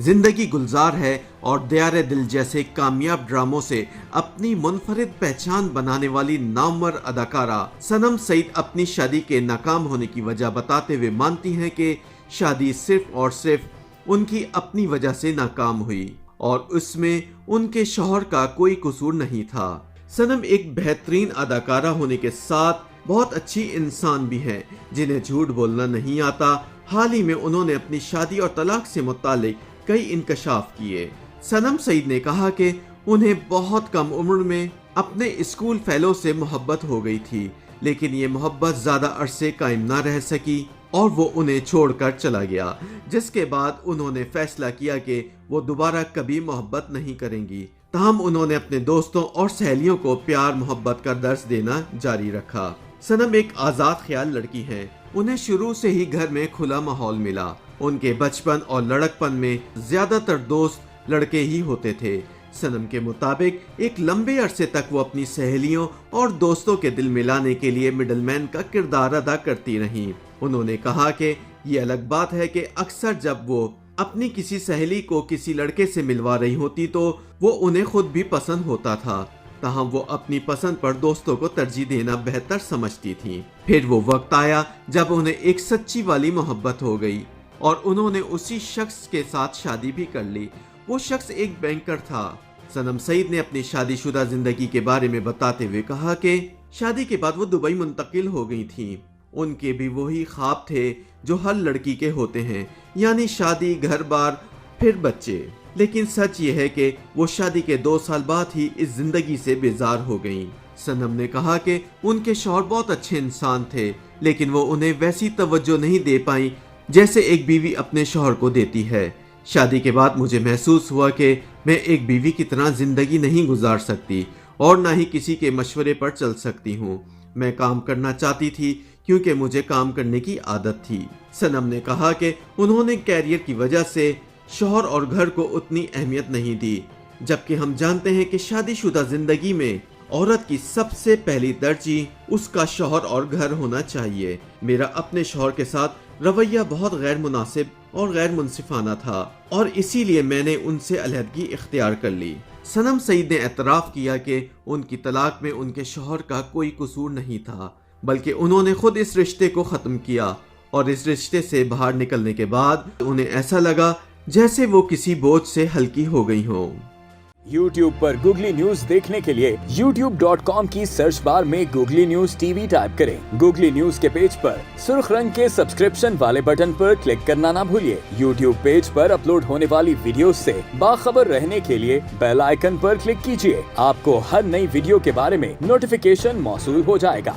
जिंदगी गुलजार है और दयारे दिल जैसे कामयाब ड्रामों से अपनी मुनफरिद पहचान बनाने वाली नामवर अदाकारा सनम सईद अपनी शादी के नाकाम होने की वजह बताते हुए मानती हैं कि शादी सिर्फ और सिर्फ उनकी अपनी वजह से नाकाम हुई और उसमें उनके शौहर का कोई कसूर नहीं था। सनम एक बेहतरीन अदाकारा होने के साथ बहुत अच्छी इंसान भी है जिन्हें झूठ बोलना नहीं आता। हाल ही में उन्होंने अपनी शादी और तलाक से मुतालिक कई इंकशाफ किए। सनम सईद ने कहा कि उन्हें बहुत कम उम्र में अपने स्कूल फेलो से मोहब्बत हो गई थी, लेकिन ये मोहब्बत ज्यादा अरसे कायम ना रह सकी और वो उन्हें छोड़कर चला गया, जिसके बाद उन्होंने फैसला किया कि वो दोबारा कभी मोहब्बत नहीं करेंगी। ताहम उन्होंने अपने दोस्तों और सहेलियों को प्यार मोहब्बत का दर्स देना जारी रखा। सनम एक आजाद ख्याल लड़की है। उन्हें शुरू से ही घर में खुला माहौल मिला। उनके बचपन और लड़कपन में ज्यादातर दोस्त लड़के ही होते थे। सनम के मुताबिक एक लंबे अरसे तक वो अपनी सहेलियों और दोस्तों के दिल मिलाने के लिए मिडलमैन का किरदार अदा करती रहीं। उन्होंने कहा कि ये अलग बात है कि अक्सर जब वो अपनी किसी सहेली को किसी लड़के से मिलवा रही होती तो वो उन्हें खुद भी पसंद होता था, ताहम वो अपनी पसंद पर दोस्तों को तरजीह देना बेहतर समझती थी। फिर वो वक्त आया जब उन्हें एक सच्ची वाली मोहब्बत हो गई और उन्होंने उसी शख्स के साथ शादी भी कर ली। वो शख्स एक बैंकर था। सनम सईद ने अपनी शादीशुदा जिंदगी के बारे में बताते हुए कहा कि शादी के बाद वो दुबई मुंतकिल हो गई थी। उनके भी वही ख्वाब थे जो हर लड़की के होते हैं, यानी शादी, घर बार, फिर बच्चे। लेकिन सच ये है कि वो शादी के 2 साल बाद ही इस जिंदगी से बेजार हो गईं। सनम ने कहा कि उनके शौहर बहुत अच्छे इंसान थे, लेकिन वो उन्हें वैसी तवज्जो नहीं दे पाई जैसे एक बीवी अपने शौहर को देती है। शादी के बाद मुझे महसूस हुआ कि मैं एक बीवी की तरह जिंदगी नहीं गुजार सकती और ना ही किसी के मशवरे पर चल सकती हूँ। मैं काम करना चाहती थी क्योंकि मुझे काम करने की आदत थी। सनम ने कहा कि उन्होंने कैरियर की वजह से शौहर और घर को उतनी अहमियत नहीं दी, जबकि हम जानते हैं कि शादीशुदा जिंदगी में औरत की सबसे पहली तरजीह उसका शौहर और घर होना चाहिए। मेरा अपने शौहर के साथ रवैया बहुत गैर मुनासिब और गैर मुनसिफाना था और इसीलिए मैंने उनसे अलहदगी इख्तियार कर ली। सनम सईद ने एतराफ़ किया कि उनकी तलाक में उनके शौहर का कोई कसूर नहीं था, बल्कि उन्होंने खुद इस रिश्ते को ख़त्म किया और इस रिश्ते से बाहर निकलने के बाद उन्हें ऐसा लगा जैसे वो किसी बोझ से हल्की हो गई हो। YouTube पर गूगली न्यूज देखने के लिए youtube.com की सर्च बार में गूगली न्यूज टीवी टाइप करें। गूगली न्यूज के पेज पर सुर्ख रंग के सब्सक्रिप्शन वाले बटन पर क्लिक करना ना भूलिए। YouTube पेज पर अपलोड होने वाली वीडियोस से बाखबर रहने के लिए बेल आइकन पर क्लिक कीजिए। आपको हर नई वीडियो के बारे में नोटिफिकेशन मौसूल हो जाएगा।